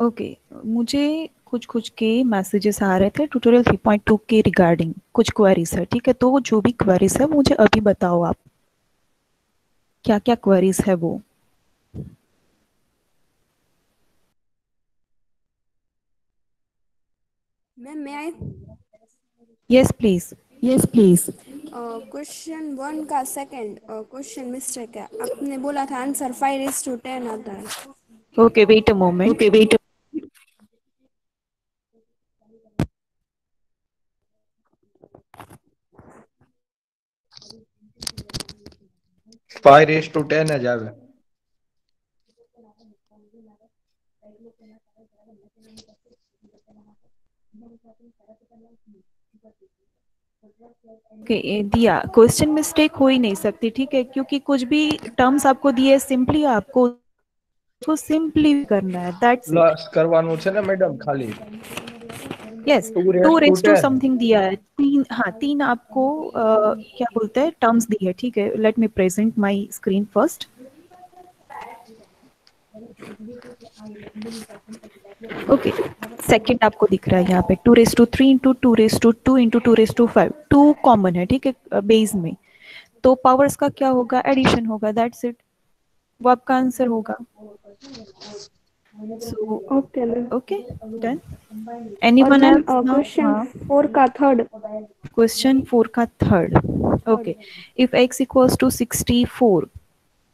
Okay, मुझे कुछ कुछ के मैसेजेस आ रहे थे ट्यूटोरियल 3.2 के रिगार्डिंग, कुछ क्वेरीज है, ठीक है। तो जो भी क्वेरीज है मुझे अभी बताओ आप, क्या क्या क्वेरीज है वो। Ma'am may I yes please. Yes please. Question 1 का सेकंड क्वेश्चन मिस्टेक है, आपने बोला था आंसर 5:10 आता है। Okay wait a moment. Okay wait. 5:10 જ આવે. ओके दिया, क्वेश्चन मिस्टेक हो ही नहीं सकती, ठीक है, क्योंकि कुछ भी टर्म्स आपको दिए सिंपली आपको उसको सिंपली करना है, दैट्स इट। પ્લસ કરવાનું છે ને મેડમ ખાલી yes, 2 to raise to raise to 10. Something दिया है, तीन, हाँ तीन आपको क्या बोलते हैं टर्म्स दी है, ठीक है। Let me present my screen first. Okay, second आपको दिख रहा है यहाँ पे 2:3 इंटू 2:2 इंटू 2:5, टू कॉमन है, ठीक है, बेस में। तो पावर्स का क्या होगा, एडिशन होगा, दैट्स इट, वो आपका आंसर होगा। So okay ma'am. Okay done. और anyone ma'am else now? Question हाँ, 4 का थर्ड। क्वेश्चन 4 का third. Okay, if x equals to 64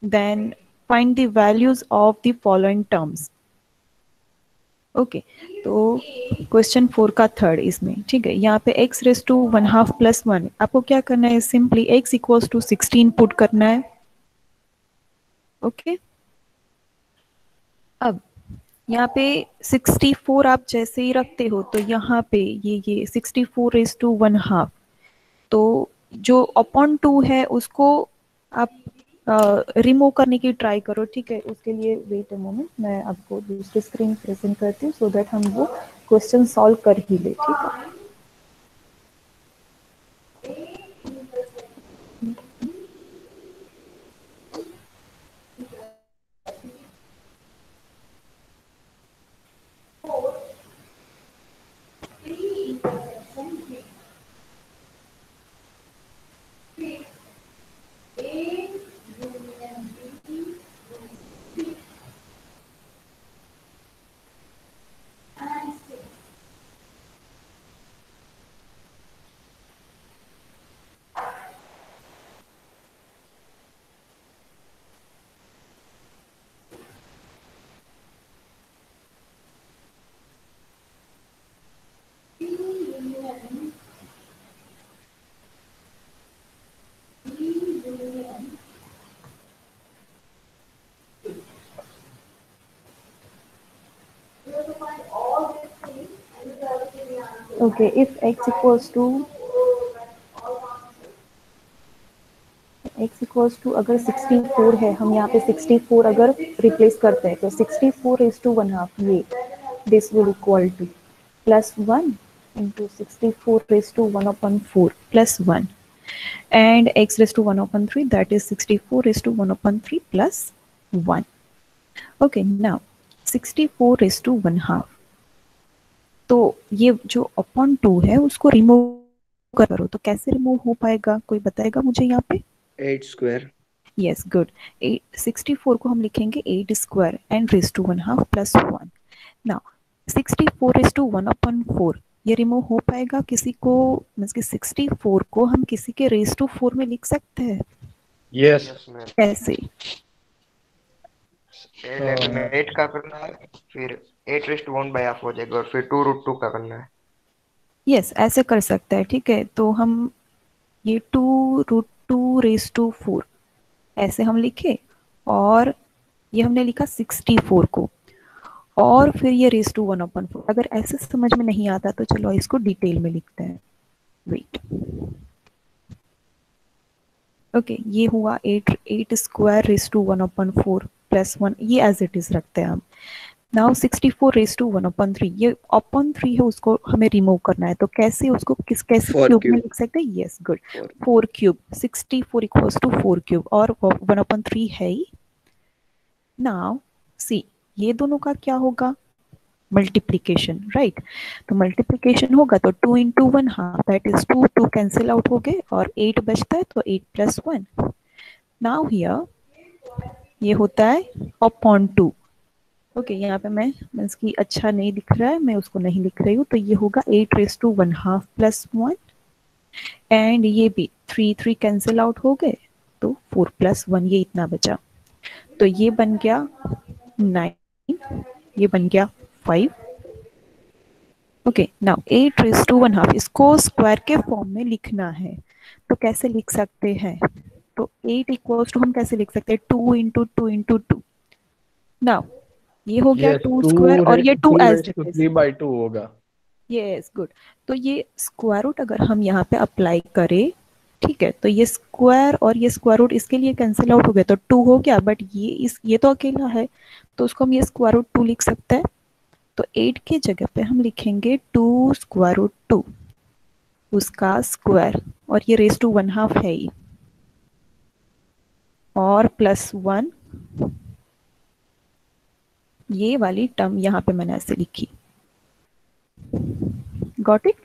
then find the values of the following terms. Okay, तो question 4 का third इसमें, ठीक है, यहाँ पे x रेस टू 1/2 प्लस 1, आपको क्या करना है, simply x equals to 16 put करना है। ओके, अब यहाँ पे 64 आप जैसे ही रखते हो तो यहाँ पे ये 64 रेस टू 1/2, तो जो अपॉन 2 है उसको आप रिमूव करने की ट्राई करो, ठीक है। उसके लिए वेट अ मोमेंट, मैं आपको दूसरी स्क्रीन प्रेजेंट करती हूँ सो दैट हम वो क्वेश्चन सॉल्व कर ही ले, ठीक है। Okay, if x equals to अगर 64 है, हम यहाँ पे 64 अगर रिप्लेस करते हैं तो 64 इज टू 1/2, ये this will equal to plus 1 into 64 raise to 1/4 plus 1 and x raised to 1/3, that is 64 raised to 1/3 plus 1. Okay, now 64 raised to 1/2, तो ये जो अपॉन 2 है उसको रिमूव करो, तो कैसे रिमूव हो पाएगा, कोई बताएगा मुझे यहाँ पे? 8 स्क्वायर. यस गुड, 64 को हम लिखेंगे 8 square and raise to 1/2 plus 1। Now 64 raise to 1/4, ये रिमूव हो पाएगा किसी को, मीन्स कि 64 को हम किसी के रेस टू 4 में लिख सकते हैं? यस. कैसे? पहले हमें 8 का करना है, फिर 8:1/2 हो जाएगा और फिर 2√2 का करना है। यस ऐसे कर सकते हैं, ठीक है। तो हम ये 2√2 रेस टू 4 ऐसे हम लिखे, और ये हमने लिखा 64 को, और फिर ये रेस टू 1/4। अगर ऐसे समझ में नहीं आता तो चलो इसको डिटेल में लिखते हैं, वेट। ओके, ये हुआ 8 स्क्वायर रेस टू 1/4 प्लस 1, ये एज इट इज रखते हैं हम। नाउ 64 रेस टू 1/3, ये अपॉन 3 है, उसको हमें रिमूव करना है, तो कैसे उसको कैसे 4 क्यूब में क्यूब. लिख सकते हैं? Yes good, 4. 4 cube, 64 equals to 4 cube, और 1/3 है ही। नाउ सी, ये दोनों का क्या होगा, मल्टीप्लीकेशन, राइट। तो मल्टीप्लीकेशन होगा तो 2 into 1/2 that is 2, 2 cancel out हो गए और 8 बचता है, तो 8 प्लस 1। नाउ हियर ये होता है अपॉन 2। ओके, यहाँ पे मैं इसकी अच्छा नहीं दिख रहा है, मैं उसको नहीं लिख रही हूँ, तो ये होगा 8 प्लस 1 एंड ये भी 3 3 कैंसिल आउट हो गए, तो 4 प्लस 1 ये इतना बचा, तो ये बन गया 9, ये बन गया 5। ओके, नाउ 8 इसको स्क्वायर के फॉर्म में लिखना है, तो कैसे लिख सकते हैं? तो 8 इक्वल्स टू हम कैसे लिख सकते हैं? 2 इंटू 2 इंटू 2। नाउ ये हो गया यस 2 टू स्क्वायर और ये 2 as raise it to is. 3/2 होगा। Yes, good. तो ये स्क्वायर रूट अगर हम यहाँ पे अप्लाई करें, ठीक है, तो ये स्क्वायर और ये स्क्वायर रूट इसके लिए कैंसिल आउट हो गया, तो 2 हो गया, बट ये तो अकेला है, तो उसको हम ये स्क्वायर रूट 2 लिख सकते हैं। तो 8 की जगह पे हम लिखेंगे 2 स्क्वायर रूट 2, उसका स्क्वायर, और ये रेस टू 1/2 है ही, और प्लस 1, ये वाली टर्म यहाँ पे मैंने ऐसे लिखी। Got it?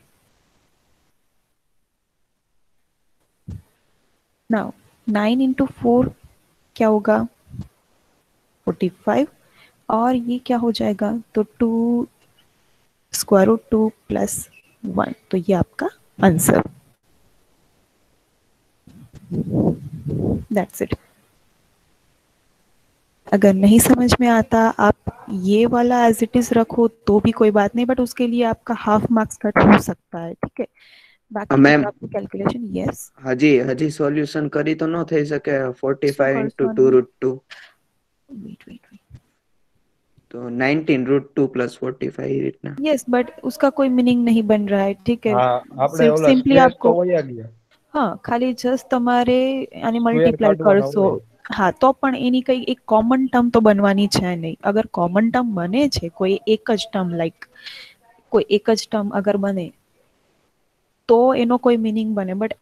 नाउ 9 इंटू 4 क्या होगा? 45, और ये क्या हो जाएगा? तो 2 स्क्वायर रूट 2 प्लस 1, तो ये आपका आंसर। That's it. अगर नहीं समझ में आता, आप ये वाला एज इट इज रखो तो भी कोई बात नहीं, बट उसके लिए आपका हाफ मार्क्स कट हो सकता है, ठीक है। बाकी मैम जो आपकी कैलकुलेशन, यस, હજી સોલ્યુશન કરી તો ન થઈ શકે 45 into 2 કરવાનું, root 2 વેટ વેટ વેટ, તો 19 root 2 plus 45 એ રીતના यस, बट उसका कोई मीनिंग नहीं बन रहा है, ठीक है। हाँ આપણે सिर्फ ઓલા सिंपली સ્ક્વેર તો आपको, વયા ગયા, हाँ, खाली जस्ट તમારે આને સ્ક્વેર મલ્ટીપ્લાય કાઢવાના કરશો, હોય। હા, તો પણ એની કઈ એક કોમન ટર્મ તો બનવાની છે નહીં। અગર કોમન ટર્મ બને છે કોઈ એક જ ટર્મ, લાઈક કોઈ એક જ ટર્મ અગર બને તો એનો કોઈ મીનિંગ બને, બટ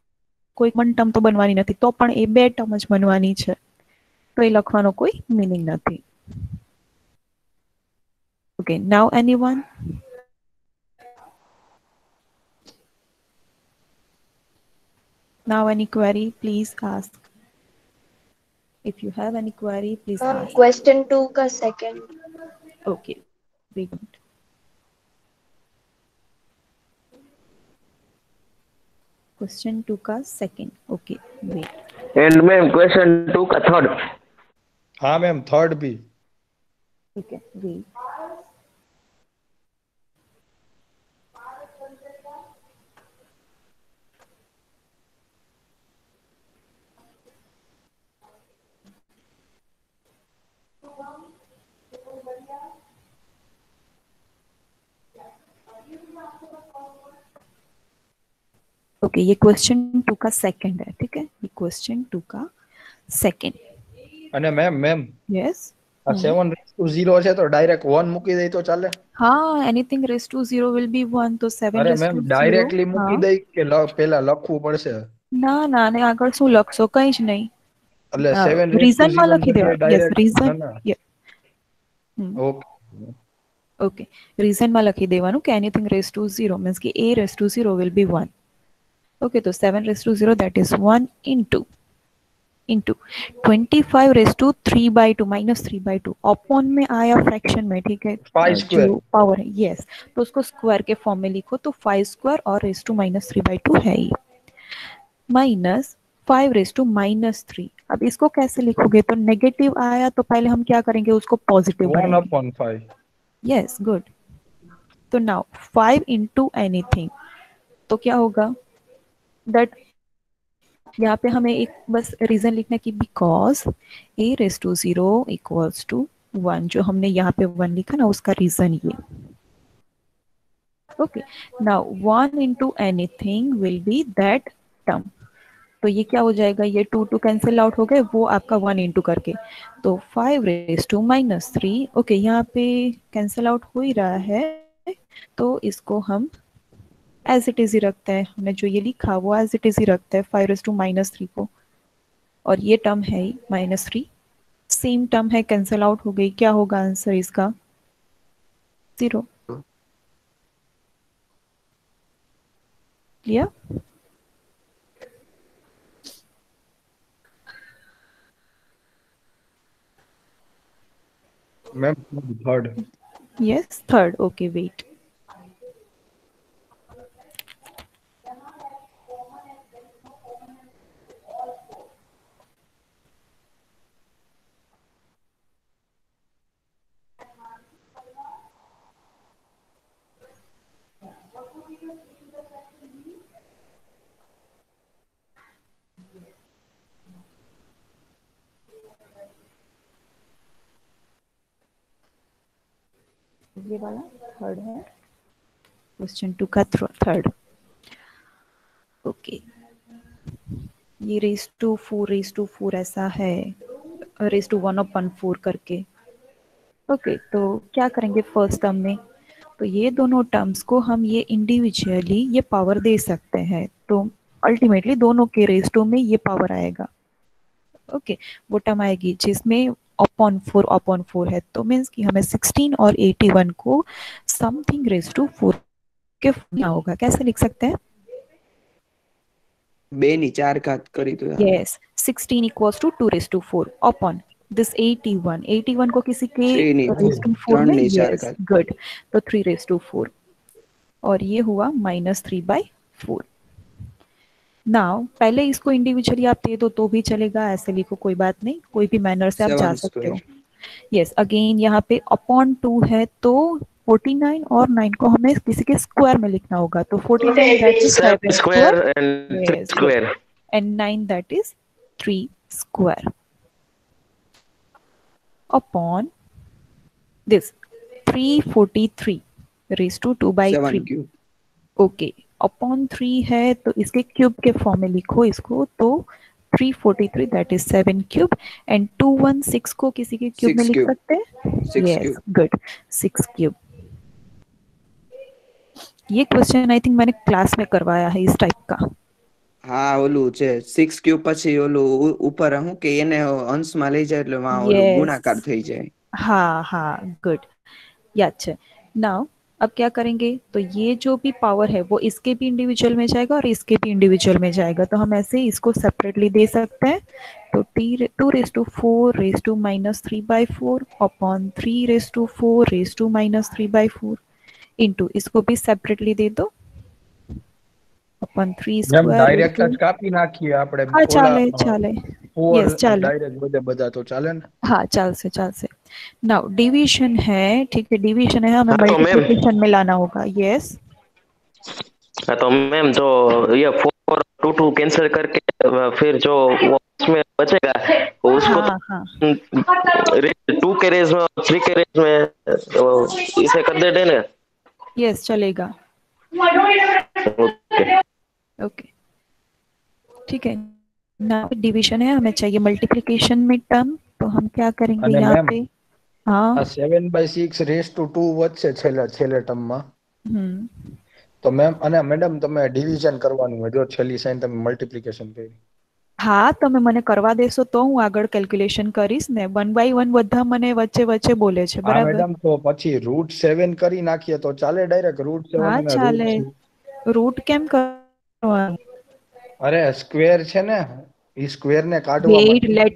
કોઈ કોમન ટર્મ તો બનવાની નથી, તો પણ એ બે ટર્મ જ બનવાની છે, તો એ લખવાનો કોઈ મીનિંગ નથી। Okay, now anyone? Now any query, please ask. If you have any query, please ask. Question 2 का second. Okay, wait a minute. Question 2 का second. Okay, wait. And ma'am question 2 का थर्ड। हाँ मैम थर्ड भी। Okay, wait. Okay, ये question 2 का second है, ठीक है, ये क्वेश्चन 2 का सेकंड। અને મેમ यस, આ 7 છે તો ડાયરેક્ટ 1 મૂકી દઈ તો ચાલે? हाँ, anything raise to 0 will be 1, तो 7 અરે रेस મેમ टू 0, ડાયરેક્ટલી हाँ, મૂકી દઈ કે પહેલા લખવું પડશે? ના ના ને આગળ શું લખશો? કંઈ જ નહીં, એટલે 7 રીઝન માં 0 લખી બદલે દેવા। यस, ડાયરેક્ટ રીઝન, ના ઓકે ઓકે, રીઝન માં લખી દેવાનું કે એનીથિંગ રેસ ટુ 0 મીન્સ કે a raise to 0 will be 1। Okay, तो 7 raise to 0 that is 1 into 25 raise to 3/2 minus 3/2 upon में आया फ्रैक्शन में, ठीक है, 5 स्क्वायर। जो पावर है, यस, तो उसको स्क्वायर के फॉर्म में लिखो, तो 5 स्क्वायर और रेस टू माइनस 3/2 है ही, माइनस 5 रेस टू माइनस 3। अब इसको कैसे लिखोगे? तो नेगेटिव आया तो पहले हम क्या करेंगे, उसको पॉजिटिव 1/5। Yes, good. तो नाउ 5 इंटू एनीथिंग, तो क्या होगा? दैट यहाँ पे हमें एक बस रीजन लिखना कि because a raise to 0 equals to 1, जो हमने यहाँ पे 1 लिखा ना, उसका रीजन ये। Okay, now 1 into anything will be that term, तो ये क्या हो जाएगा? ये 2 कैंसिल आउट हो गए, वो आपका 1 इंटू करके, तो 5 रेस टू माइनस 3। ओके, यहाँ पे कैंसिल आउट हो ही रहा है, तो इसको हम एज इट इज ही रखते हैं, हमने जो ये लिखा वो एज इट इज ही रखते हैं 5 रेस टू माइनस 3 को, और ये टर्म है ही -3, सेम टर्म है, कैंसिल आउट हो गई, क्या होगा आंसर इसका? 0। या ma'am third. Yes third, okay wait. ये वाला थर्ड है, क्वेश्चन 2 का थर्ड। ओके, ये रेस टू 4 ऐसा है, रेस टू 1/4 करके। ओके, तो क्या करेंगे फर्स्ट टर्म में, तो ये दोनों टर्म्स को हम ये इंडिविजुअली ये पावर दे सकते हैं, तो अल्टीमेटली दोनों के रेस टू में ये पावर आएगा। ओके, वो टर्म आएगी जिसमें अपॉन 4 है, तो मीन्स कि हमें 16 और 81 को समथिंग रेस टू 4 के होगा। कैसे लिख सकते हैं? 2 ની 4 ઘાત કરી તો yes, 16 equals to 2 raise to 4 upon this 81 को किसी के 3 ની रेस टू 4 3 में, ની 4 यस ઘાત गुड, तो 3 रेस टू 4 और ये हुआ -3/4। नाउ पहले इसको इंडिविजुअली आप दे दो तो भी चलेगा, ऐसे लिखो कोई बात नहीं, कोई भी मैनर से आप जा 7 सकते हो। स्क्वायर यस, अगेन यहाँ पे अपॉन 2 है तो 49 और 9 को हमें किसी के स्क्वायर में लिखना होगा, तो 49 that is 7 7 square square and 3 yes square. and 9 that is 3 square upon this 343 raised to 2/3। 7 cube okay, upon 3 है तो इसके क्यूब के फॉर्म में लिखो इसको, तो 343 दैट इज 7 क्यूब एंड 216 को किसी के क्यूब में 6 लिख क्यूब सकते हैं। 6 यस क्यूब गुड, 6 क्यूब। ये क्वेश्चन आई थिंक मैंने क्लास में करवाया है इस टाइप का। હા ઓલું છે 6 ક્યુબ પછી ઓલું ઉપર હું કે એને અંશમાં લઈ જાય એટલે ઓલું ગુણાકાર यस, થઈ જાય। हाँ गुड, याद है। नाउ अब क्या करेंगे, तो ये जो भी पावर है वो इसके भी इंडिविजुअल में जाएगा और इसके भी इंडिविजुअल में जाएगा, तो हम ऐसे इसको सेपरेटली दे सकते हैं। तो 2 raise to 4 raise to -3/4 upon 3 raise to 4 raise to -3/4 into इसको भी सेपरेटली दे दो upon 3 ma'am square raise direct to. જ કાપી નાખીએ આપણે हाँ ઓલા चाले 4 यस चाले, डायरेक्ट બધે બધા तो ચાલે ને। हाँ चाल से। नाउ डिवीजन है, ठीक है, डिवीजन है, हमें हाँ तो मैम, मल्टीप्लिकेशन में लाना होगा। यस हाँ तो मैम जो ये 4 2 कैंसिल करके फिर जो वो उसमें बचेगा वो उसको हाँ 2 के रेज में 3 के रेज में तो इसे कर देते ना। यस चलेगा, ओके ओके ठीक है। ना डिवीजन है, हमें चाहिए मल्टीप्लिकेशन में टर्म, तो हम क्या करेंगे અને यहाँ મેમ पे। हाँ આ 7/6 રેસ ટુ 2 વધશે છેલ્લે ટર્મમાં, તો મેમ અને મેડમ તમે ડિવિઝન કરવાનું હોય જો છેલ્લી સાઈન તમે મલ્ટીપ્લિકેશન કરી। હા તમે મને કરવા દેશો તો હું આગળ કેલ્ક્યુલેશન કરીશ ને, 1/1 બધા મને વચ્ચે વચ્ચે બોલે છે, હા બરાબર? મેડમ તો પછી √7 કરી નાખીએ તો ચાલે ડાયરેક્ટ √7 હા અને ચાલે, √6। રૂટ કેમ કરવાનું? અરે સ્ક્વેર છે ને, ઈ સ્ક્વેર ને કાઢવા वेट માટે। Let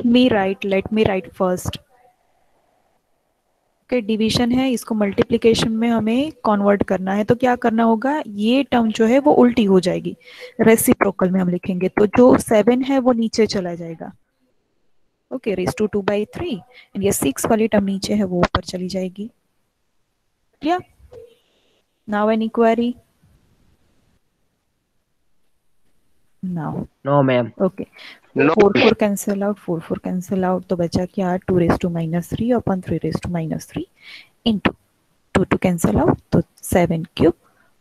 me right first. के डिवीजन है, इसको मल्टीप्लिकेशन में हमें कन्वर्ट करना है, तो क्या करना होगा, ये टर्म जो है वो उल्टी हो जाएगी, रेसिप्रोकल में हम लिखेंगे, तो जो 7 है वो नीचे चला जाएगा। ओके, रेस टू 2/3 एंड ये 6 वाली टर्म नीचे है वो ऊपर चली जाएगी। Clear? Now any query? Now no ma'am okay, no 4 cancel out, 4 cancel out, तो बचा क्या, 2 raise to -3 upon 3 raise to -3 into 2 cancel out तो 7 क्यूब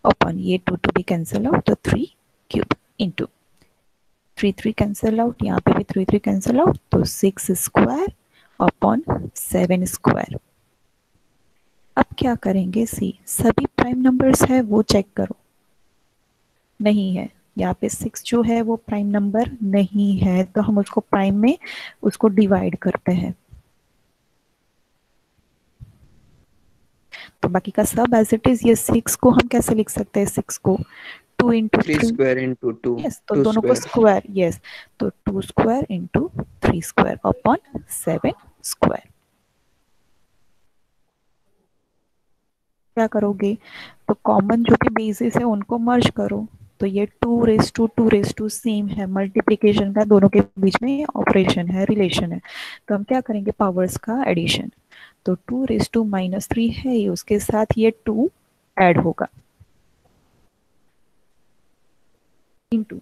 अपॉन ये 2 भी कैंसिल आउट तो 3 क्यूब इंटू 3 कैंसिल आउट, यहाँ पे भी 3 कैंसिल आउट तो 6 स्क्वायर अपॉन 7 स्क्वायर। अब क्या करेंगे, सी सभी प्राइम नंबर्स है वो चेक करो, नहीं है यहाँ पे 6 जो है वो प्राइम नंबर नहीं है, तो हम उसको प्राइम में उसको डिवाइड करते हैं, तो बाकी का सब एज इट इज। ये 6 को हम कैसे लिख सकते हैं, 6 को 2 into 3 3 square into 2 yes, तो 2 दोनों को square स्क्वायर yes, तो 2 square into 3 square upon 7 square. क्या करोगे? तो कॉमन जो भी बेसिस है उनको मर्ज करो, तो ये 2 सेम है, मल्टीप्लिकेशन का दोनों के बीच में ऑपरेशन है, रिलेशन है, तो हम क्या करेंगे? पावर्स का एडिशन, तो 2 - 3 है ये, उसके साथ ये 2 ऐड होगा इनटू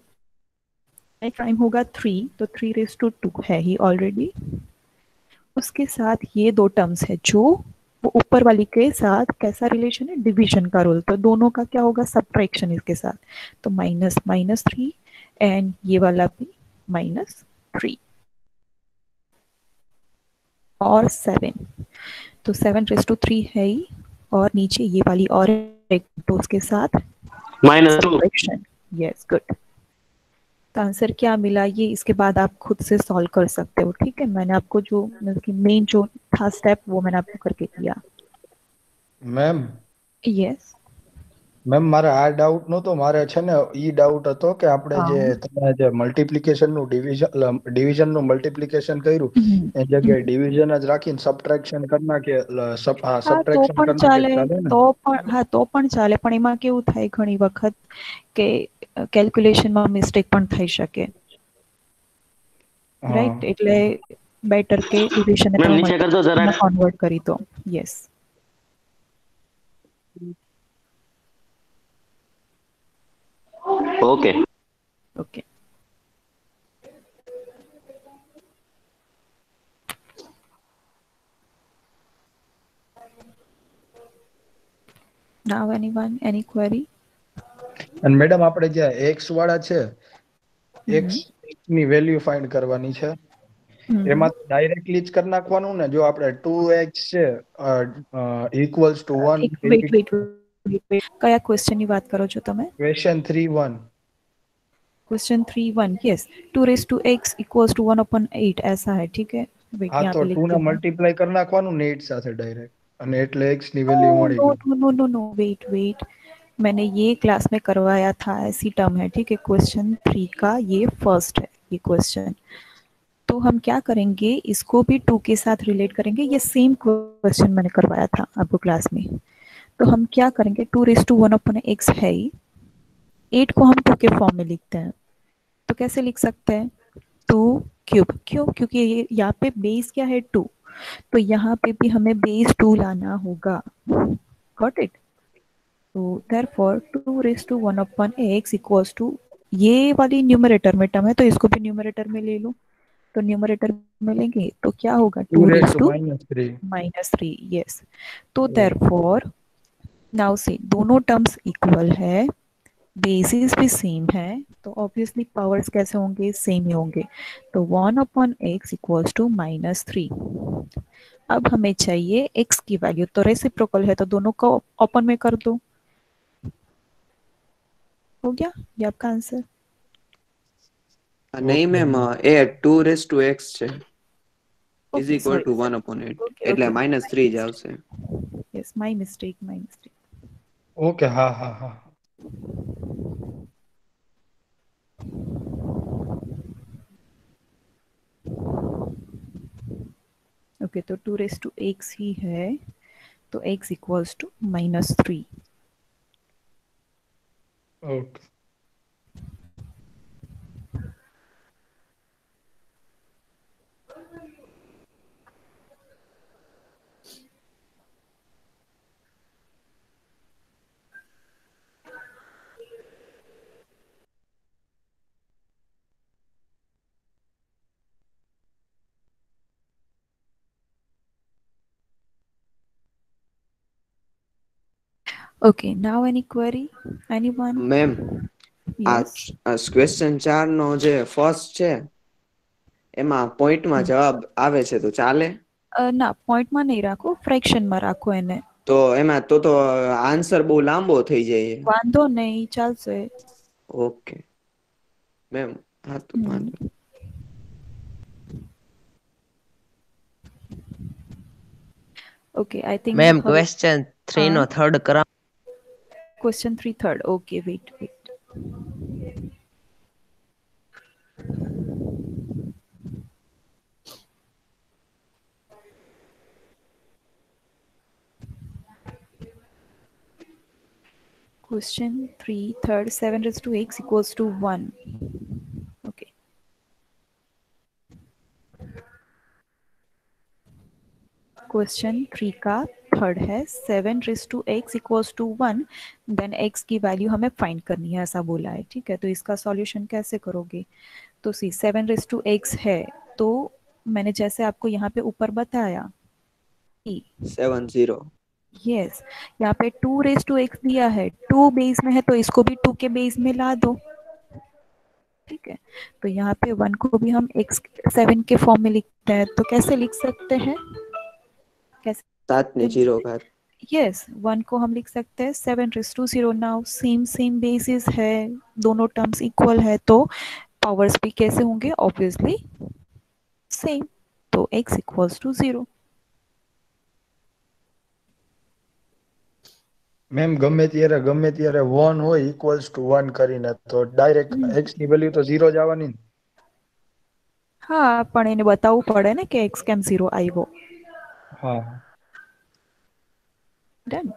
नेक्स्ट टाइम होगा 3, तो 3 - 2 है ही ऑलरेडी, उसके साथ ये दो टर्म्स है जो वो ऊपर वाली के साथ कैसा रिलेशन है? डिवीजन का रोल, तो दोनों का क्या होगा? सब्ट्रैक्शन इसके साथ, तो -3 एंड ये वाला भी -3 और 7, तो 7 - 3 है ही, और नीचे ये वाली और एक, तो उसके साथ -2 सब्ट्रैक्शन। यस गुड, तो आंसर क्या मिला ये इसके बाद आप खुद से सॉल्व कर सकते हो, ठीक है? मैंने आपको जो मेन जो था स्टेप वो मैंने आपको करके दिया। મેમ यस મેમ મારે આ ડાઉટ નહોતો, મારે છે ને ઈ ડાઉટ હતો કે આપણે જે हाँ તમે જે મલ્ટીપ્લિકેશન નું ડિવિઝન નું મલ્ટીપ્લિકેશન કર્યું એ જગ્યાએ ડિવિઝન જ રાખીને સબટ્રેક્શન કરી નાખીએ, હા તો સબટ્રેક્શન પણ કરી નાખીએ ચાલે, ચાલે ને? તો પણ ચાલે, પણ એમાં કેવું થાય ઘણી વખત કે કેલ્ક્યુલેશનમાં મિસ્ટેક પણ થઈ શકે, હા રાઈટ? એટલે બેટર કે ડિવિઝન ને મેમ તમે નીચે કરજો જરાક. મલ્ટીપ્લિકેશનમાં કન્વર્ટ કરી દો. Yes okay. Okay. Now anyone, any query? અને મેડમ આપણે જે x વાળા છે, x ની વેલ્યુ ફાઇન્ડ કરવાની છે, એમાં ડાયરેક્ટલી જ કરી નાખવાનું ને? જો આપણે 2x છે ઇક્વલ્સ ટુ 1, એક વેઇટ કયા ક્વેશ્ચન ની વાત કરો છો તમે? Question 3.1 question 3.1 yes 2 raised to x equals to 1/8 ऐसा है, ठीक है? वेट હા यहाँ તો पे 2 लिखती ને हूँ मैं। મલ્ટીપ્લાય કરી નાખવાનું ને 8 સાથે ડાયરેક્ટ, અને એટલે x ની વેલ્યू મળી नो ગઈ। No no no no wait, मैंने ये क्लास में करवाया था, ऐसी टर्म है, ठीक है? क्वेश्चन 3 का ये फर्स्ट है ये क्वेश्चन, तो हम क्या करेंगे? इसको भी 2 के साथ रिलेट करेंगे, ये सेम क्वेश्चन मैंने करवाया था आपको क्लास में, तो हम क्या करेंगे? 2 raised to 1/x है ही, 8 को हम 2 के फॉर्म में लिखते हैं, तो कैसे लिख सकते हैं? 2 क्यूब, क्यों? क्योंकि ये यहाँ पे बेस क्या है? 2, तो यहाँ पे भी हमें बेस 2 लाना होगा, गॉट इट? तो therefore 2 raised to 1/x equals to, ये वाली न्यूमरेटर में टर्म है तो इसको भी न्यूमरेटर में ले लो, तो न्यूमरेटर में लेंगे तो क्या होगा? 2 2 raised raised to to -3 -3 yes, तो देयरफॉर नाउ से दोनों टर्म्स इक्वल है, बेसिस भी सेम है, तो ऑब्वियसली पावर्स कैसे होंगे? सेम ही होंगे, तो 1/x इक्वल्स टू -3। अब हमें चाहिए x की वैल्यू, तो रेसिप्रोकल है तो दोनों को ओपन में कर दो, हो गया ये आपका आंसर। નહીં ma'am, A 2 raised to x છે is okay equal to sorry 1/8 okay એટલે ओके -3 જ આવશે। Yes my mistake. ઓકે હા હા હા ओके तो 2 raised to x ही है, तो x equals to -3। Okay Okay, now any query? Anyone? Ma'am Yes. આ ક્વેશ્ચન 4 નો જે ફર્સ્ટ છે એમાં પોઈન્ટમાં જવાબ આવે છે તો ચાલે? ના પોઈન્ટમાં નહીં રાખો, ફ્રેક્શનમાં રાખો એને, તો એમાં તો આન્સર બહુ લાંબો થઈ જાય। વાંધો નહીં, ચાલશે। ઓકે મેમ, હા તો વાંધો okay I think ma'am question 3 નો થર્ડ કરા। Question 3 third, okay wait Question 3, third, 7 raised to x equals to 1. Okay. Question 3 का थर्ड है 7 raise to x equals to 1, then x की वैल्यू हमें फाइंड करनी है, ऐसा बोला है। ठीक है, तो इसका सॉल्यूशन कैसे करोगे? तो सी 7 रेज टू x है, तो मैंने जैसे आपको यहाँ पे ऊपर बताया 70। यस, यहाँ पे 2 रेज टू x दिया है, 2 बेस में है तो इसको भी 2 के बेस में ला दो। ठीक है, तो यहाँ पे 1 को भी हम x 7 के फॉर्म में लिखते हैं, तो कैसे लिख सकते हैं? कैसे? 7 ने 0 घात। यस, 1 को हम लिख सकते हैं 7 raise to 0। Now same basis है, दोनों टर्म्स इक्वल है, तो पावर्स भी कैसे होंगे? ऑब्वियसली सेम, तो x इक्वल्स टू 0। મેમ ગમે ત્યારે 1 હોય ઇક્વલ્સ ટુ 1 કરીને તો ડાયરેક્ટ x ની વેલ્યુ તો 0 જ આવવાની ને? હા, પણ એને બતાવવું પડે ને કે x કેમ 0 આવ્યો. હા. Done.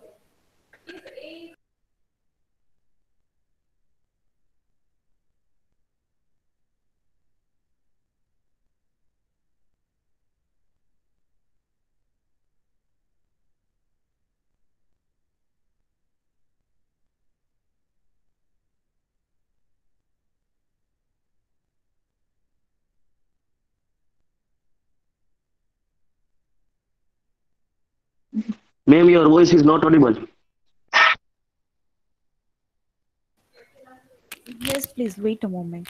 Ma'am, your voice is not audible. Yes, please wait a moment.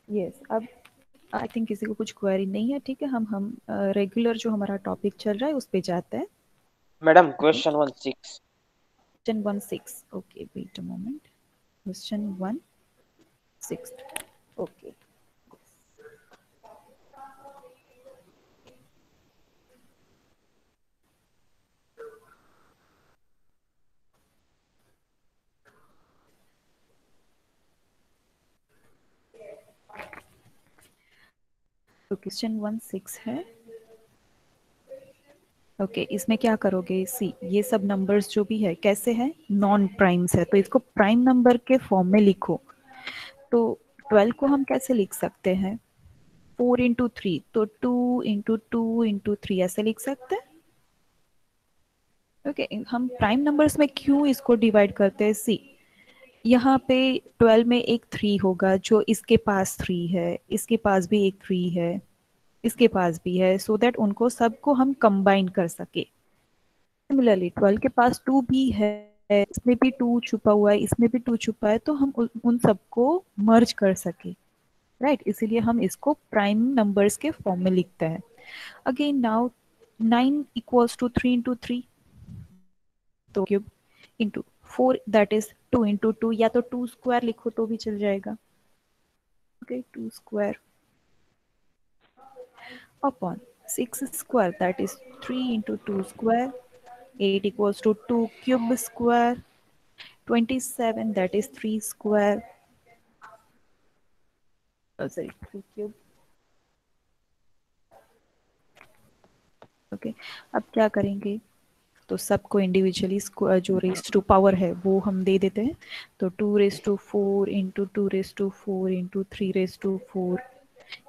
Yes, अब आई थिंक किसी को कुछ क्वेरी नहीं है। ठीक है, हम रेगुलर जो हमारा टॉपिक चल रहा है उस पे जाते हैं। Madam question 16। Question 16, okay wait a moment. Question 16, okay. तो क्वेश्चन 16 है। ओके, इसमें क्या करोगे? सी, ये सब नंबर्स जो भी है कैसे है? नॉन प्राइम्स है, तो इसको प्राइम नंबर के फॉर्म में लिखो। तो 12 को हम कैसे लिख सकते हैं? 4 इंटू 3, तो 2 इंटू 2 इंटू 3 ऐसे लिख सकते हैं। ओके, हम प्राइम नंबर्स में क्यों इसको डिवाइड करते हैं? सी, यहाँ पे 12 में एक 3 होगा, जो इसके पास 3 है, इसके पास भी एक 3 है, इसके पास भी है, सो दैट उनको सबको हम कंबाइन कर सके। सिमिलरली 12 के पास 2 भी है, इसमें भी 2 छुपा हुआ है, इसमें भी 2 छुपा है, तो हम उन सबको मर्ज कर सके, राइट? इसीलिए हम इसको प्राइम नंबर्स के फॉर्म में लिखते हैं। Again now 9 equals to 3 into 3, तो cube into 4, that is 2 into 2, या तो 2 स्क्वायर लिखो तो भी चल जाएगा। Okay, 2 square upon 6 square, that is 3 into 2 square 8 equals to 2 cube square. 27, that is 3 square. Sorry, 3 cube. Okay अब क्या करेंगे, तो सबको इंडिविजुअली जो रेस टू पावर है वो हम दे देते हैं। तो 2 raise to 4 into 2 raise to 4 into 3 raise to 4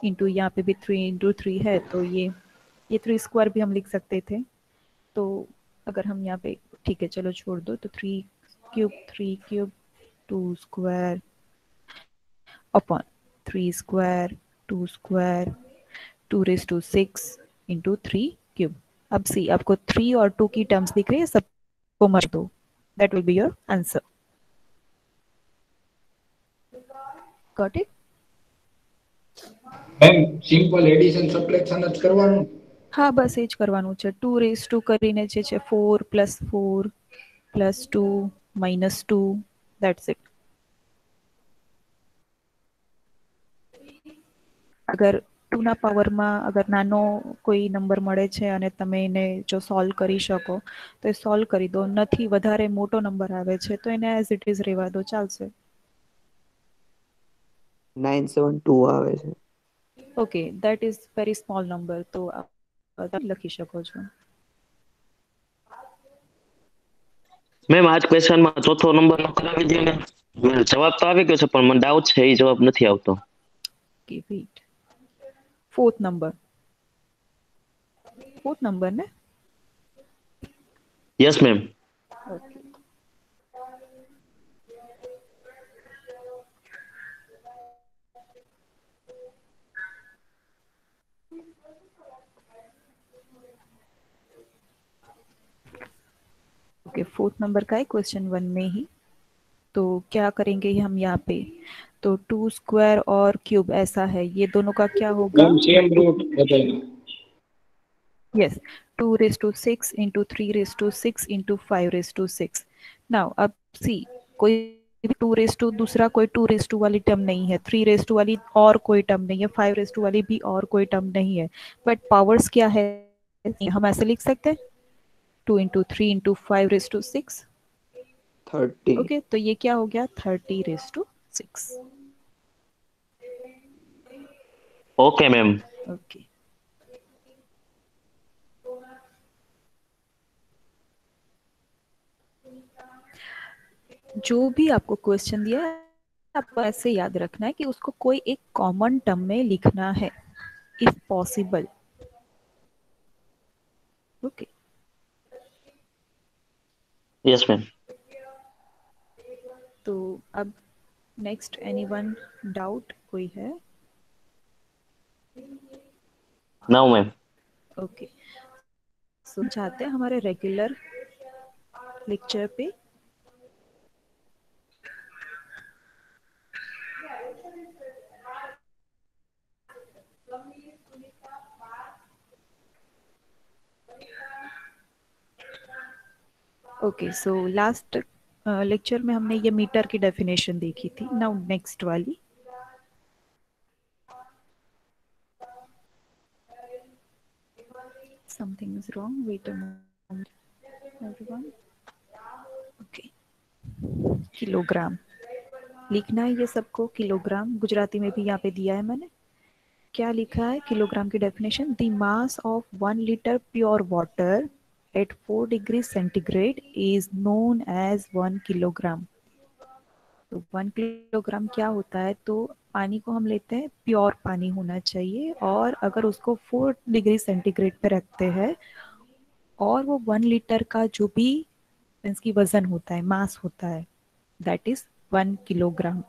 into यहाँ पे भी 3 इंटू 3 है, तो ये 3 स्क्वायर भी हम लिख सकते थे। तो अगर हम यहाँ पे ठीक है चलो छोड़ दो, तो 3 cube 2 square upon 3 square 2 square 2 raise to 6 into 3 cube. अब सी आपको 3 और 2 की टर्म्स दिख रही है, सबको मर दो, that will be your answer. Got it? Ma'am simple addition subtraction જ કરવાનું? હા બસ એ જ કરવાનું છે। 2 રેસ ટુ કરીને જે છે 4 + 4 + 2 - 2, ધેટ્સ ઇટ। અગર 2 ના પાવરમાં અગર નાનો કોઈ નંબર મળે છે અને તમે એને જો સોલ્વ કરી શકો તો એ સોલ્વ કરી દો, નથી વધારે મોટો નંબર આવે છે તો એને એઝ ઇટ ઇઝ રહેવા દો, ચાલશે। 972 આવે છે। Okay, that is very small number, તો લખી શકો છો। મેમ આજ ક્વેશ્ચનમાં ચોથો નંબર નો કરાવી દો ને, જવાબ તો આવી ગયો છે પણ મને ડાઉટ છે એ જવાબ નથી આવતો। ઓકે વેઇટ, ફોર્થ નંબર ને? Yes ma'am. Okay okay, fourth number का है क्वेश्चन 1 में ही। तो क्या करेंगे हम यहाँ पे, तो 2 स्क्वायर और क्यूब ऐसा है, ये दोनों का क्या होगा? મેમ સેમ રૂટ બતાવી। Yes, 2 raise to 6 into 3 raise to 6 into 5 raise to 6। Now अब सी कोई 2 रेस टू दूसरा कोई 2 रेस टू वाली टर्म नहीं है, 3 रेस टू वाली और कोई टर्म नहीं है, 5 रेस टू वाली भी और कोई टर्म नहीं है, बट पावर्स क्या है, हम ऐसे लिख सकते हैं 2 into 3 into 5 raise to 6। 30। Okay, तो ये क्या हो गया 30 raise to 6। Okay ma'am. Okay जो भी आपको क्वेश्चन दिया है आपको ऐसे याद रखना है कि उसको कोई एक कॉमन टर्म में लिखना है if possible. Okay yes ma'am. तो अब नेक्स्ट एनीवन डाउट कोई है? No ma'am. ओके सो चाहते हैं हमारे रेगुलर लेक्चर पे। ओके सो लास्ट लेक्चर में हमने ये मीटर की डेफिनेशन देखी थी। नाउ नेक्स्ट वाली, something is wrong, wait a moment everyone। Okay kilogram लिखना है ये सबको, किलोग्राम गुजराती में भी यहाँ पे दिया है मैंने। क्या लिखा है किलोग्राम की definition, the mass of 1 litre pure water at 4 degree centigrade is known as 1 kilogram. तो 1 किलोग्राम क्या होता है, तो पानी को हम लेते हैं, प्योर पानी होना चाहिए, और अगर उसको 4 डिग्री सेंटीग्रेड पे रखते हैं और वो 1 लीटर का जो भी इसकी वजन होता है, मास होता है, दैट इज 1 किलोग्राम।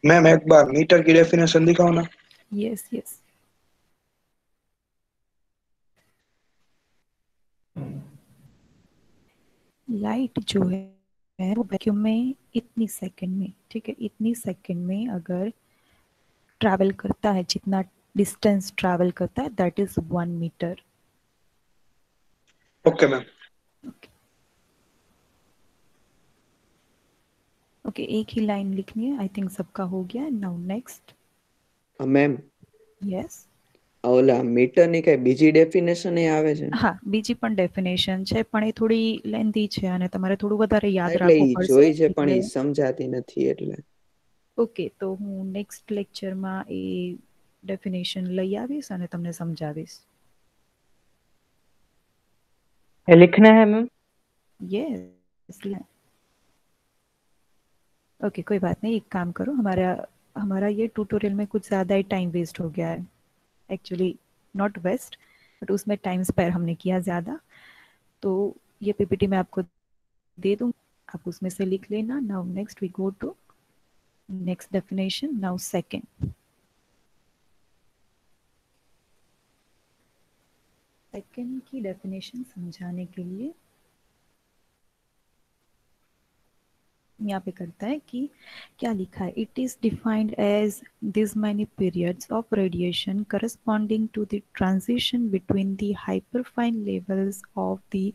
मैम एक बार मीटर की डेफिनेशन दिखाओ ना। यस यस लाइट जो है वो वैक्यूम में इतनी सेकंड में, ठीक है, इतनी सेकंड में अगर ट्रैवल करता है, जितना डिस्टेंस ट्रैवल करता है that is 1 metre. Okay ma'am. Okay, एक ही लाइन लिखनी है, आई थिंक सबका हो गया। Now next. મેમ યસ, ઓલા મીટરની કઈ બીજી ડેફિનેશન એ આવે છે? હા, બીજી પણ ડેફિનેશન છે, પણ એ થોડી લેન્ધી છે અને તમારે થોડું વધારે યાદ એટલે રાખવું ઈ પડશે જોઈ છે પણ એટલે ઈ સમજાતી નથી એટલે. ઓકે, તો હું નેક્સ્ટ લેક્ચરમાં એ ડેફિનેશન લઈ આવીશ અને તમને સમજાવીશ। ये लिखना है मैम? यस, ओके, कोई बात नहीं, एक काम करो, हमारा हमारा ये ट्यूटोरियल में कुछ ज़्यादा ही टाइम वेस्ट हो गया है एक्चुअली, नॉट वेस्ट बट उसमें टाइम स्पेयर हमने किया ज़्यादा, तो ये पीपीटी मैं आपको दे दूँ, आप उसमें से लिख लेना। Now next we go to next definition. Now second की डेफिनेशन समझाने के लिए यहाँ पे करता है कि क्या लिखा है, it is defined as this many periods of radiation corresponding to the transition between the hyperfine levels of the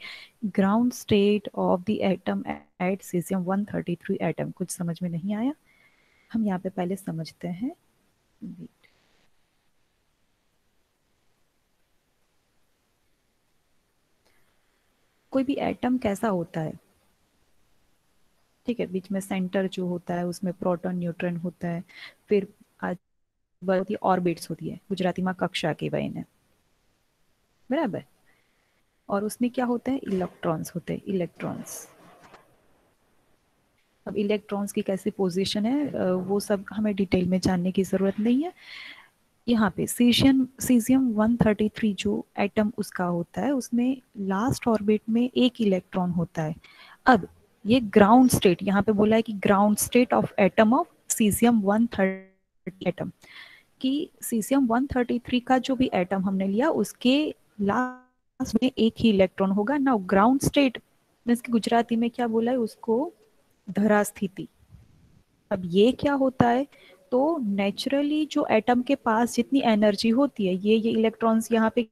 ground state of the atom at caesium 133 atom. कुछ समझ में नहीं आया, हम यहाँ पे पहले समझते हैं। कोई भी एटम कैसा होता है, ठीक है, बीच में सेंटर जो होता है उसमें प्रोटॉन न्यूट्रॉन होता है, फिर बड़ी ऑर्बिट्स होती है, गुजराती में कक्षा कहेवाय ने, बराबर, और उसमें क्या होता है, इलेक्ट्रॉन्स होते हैं, इलेक्ट्रॉन्स। अब इलेक्ट्रॉन्स की कैसी पोजीशन है वो सब हमें डिटेल में जानने की जरूरत नहीं है। यहाँ पे सीजियम 133 जो एटम उसका होता है, उसमें लास्ट ऑर्बिट में एक इलेक्ट्रॉन होता है। अब ये ग्राउंड स्टेट, यहाँ पे बोला है कि ground state of atom of caesium 130 atom, कि सीजियम 133 का जो भी एटम हमने लिया उसके लास्ट में एक ही इलेक्ट्रॉन होगा ना। ग्राउंड स्टेट मीन्स की गुजराती में क्या बोला है उसको, धरा स्थिति। अब ये क्या होता है, तो नेचुरली जो एटम के पास जितनी एनर्जी होती है, ये इलेक्ट्रॉन्स यहाँ पे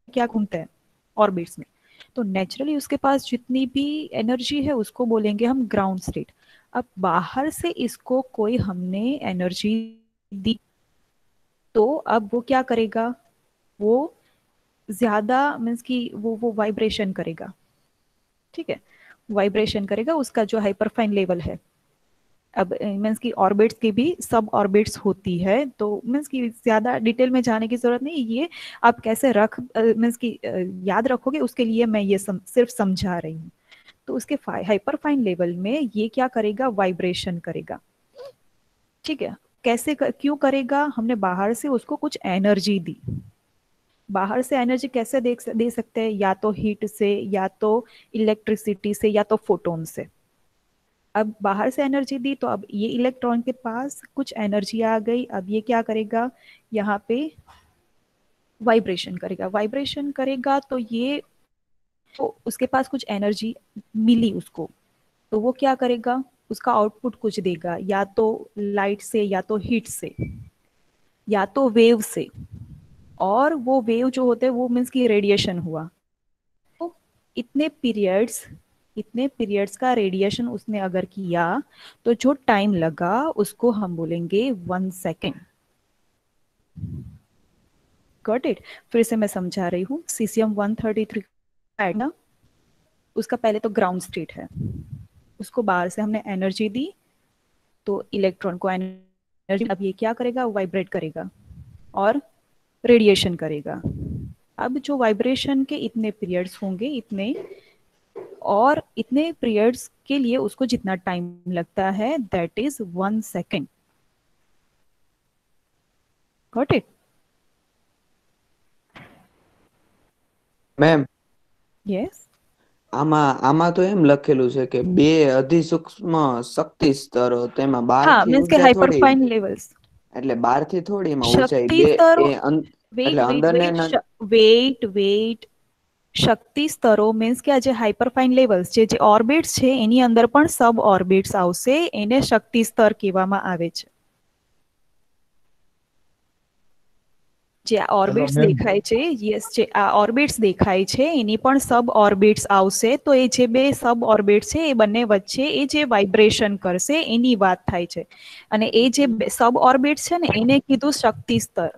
क्या घूमते हैं ऑर्बिट्स में, तो नेचुरली उसके पास जितनी भी एनर्जी है उसको बोलेंगे हम ग्राउंड स्टेट। अब बाहर से इसको कोई हमने एनर्जी दी तो अब वो क्या करेगा, वो ज्यादा मीन्स की वो वाइब्रेशन करेगा, ठीक है, वाइब्रेशन करेगा, उसका जो हाइपरफाइन लेवल है। अब मीन्स की ऑर्बिट्स की भी सब ऑर्बिट्स होती है, तो मीन्स की ज्यादा डिटेल में जाने की जरूरत नहीं, ये आप कैसे रख मीन्स की याद रखोगे उसके लिए मैं ये सिर्फ समझा रही हूँ। तो उसके हाइपरफाइन लेवल में ये क्या करेगा, वाइब्रेशन करेगा, ठीक है। कैसे क्यों करेगा, हमने बाहर से उसको कुछ एनर्जी दी। बाहर से एनर्जी कैसे दे सकते हैं, या तो हीट से, या तो इलेक्ट्रिसिटी से, या तो फोटोन से। अब बाहर से एनर्जी दी तो अब ये इलेक्ट्रॉन के पास कुछ एनर्जी आ गई, अब ये क्या करेगा, यहाँ पे वाइब्रेशन करेगा। वाइब्रेशन करेगा तो ये तो उसके पास कुछ एनर्जी मिली उसको, तो वो क्या करेगा, उसका आउटपुट कुछ देगा, या तो लाइट से, या तो हीट से, या तो वेव से, और वो वेव जो होते हैं वो मीन्स की रेडिएशन हुआ। तो इतने पीरियड्स का रेडिएशन उसने अगर किया तो जो टाइम लगा उसको हम बोलेंगे 1 सेकेंड। Got it. फिर से मैं समझा रही हूँ, सीसियम 133 है ना, उसका पहले तो ग्राउंड स्टेट है, उसको बाहर से हमने एनर्जी दी तो इलेक्ट्रॉन को एनर्जी, अब ये क्या करेगा, वाइब्रेट करेगा और रेडिएशन करेगा। अब जो वाइब्रेशन के इतने पीरियड्स होंगे, इतने और इतने पीरियड्स के लिए उसको जितना टाइम लगता है that is 1 second. Got it. Ma'am yes, આમાં તો એમ લખેલું છે કે બે અધિસૂક્ષ્મ શક્તિ સ્તરો, તેમાં हाँ બહારથી मीन्स के ઉર્જા થોડી, हाइपरफाइन लेवल्स, એટલે બહારથી થોડી એમાં ઊંચાઈ शक्ति બે स्तरों, એટલે वेट અંદર ને वेट वेट वेट, શક્તિ સ્તરો મીન્સ કે આ જે હાઇપરફાઇન લેવલ્સ છે, જે ઓર્બિટ્સ છે એની અંદર પણ સબ ઓર્બિટ્સ આવશે, એને શક્તિ સ્તર કહેવામાં આવે છે. જે આ ઓર્બિટ્સ દેખાય છે, યસ, જે આ ઓર્બિટ્સ દેખાય છે એની પણ સબ ઓર્બિટ્સ આવશે. તો એ જે બે સબ ઓર્બિટ્સ છે એ બંને વચ્ચે એ જે વાઇબ્રેશન કરશે એની વાત થાય છે. અને એ જે સબ ઓર્બિટ્સ છે ને એને કીધું શક્તિ સ્તર.